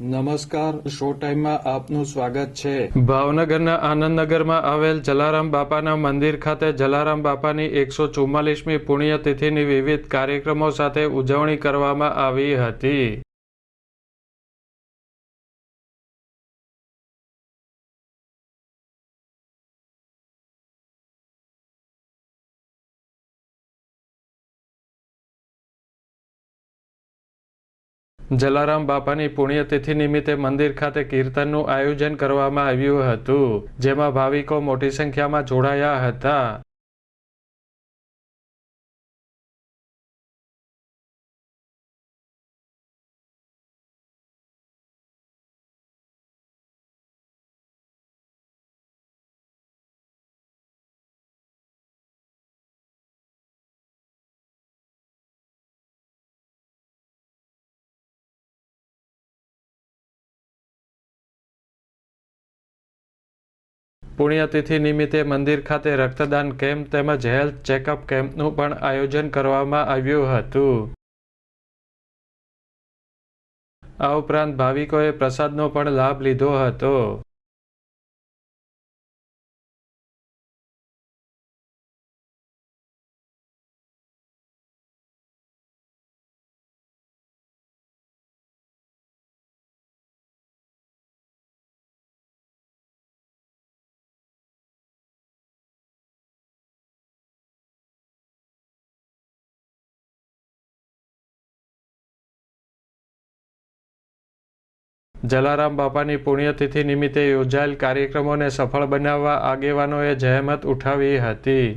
નમસ્કાર, શો ટાઈમમાં આપનું સ્વાગત છે। ભાવનગરના આનંદનગરમાં આવેલ જલારામ બાપાના મંદિર ખાતે જલારામ બાપાની 144મી પુણ્યતિથિની વિવિધ કાર્યક્રમો સાથે ઉજવણી કરવામાં આવી હતી। જલારામ બાપાની પુણ્યતિથિ નિમિત્તે મંદિર ખાતે કીર્તનનું આયોજન કરવામાં આવ્યું હતું, જેમાં ભાવિકો મોટી સંખ્યામાં જોડાયા હતા। પુણ્યતિથિ નિમિત્તે મંદિર ખાતે રક્તદાન કેમ્પ તેમજ હેલ્થ ચેકઅપ કેમ્પનું પણ આયોજન કરવામાં આવ્યું હતું। આ ઉપરાંત ભાવિકોએ પ્રસાદનો પણ લાભ લીધો હતો। જલારામ બાપાની પુણ્યતિથિ નિમિત્તે યોજાયેલ કાર્યક્રમોને સફળ બનાવવા આગેવાનોએ જહેમત ઉઠાવી હતી।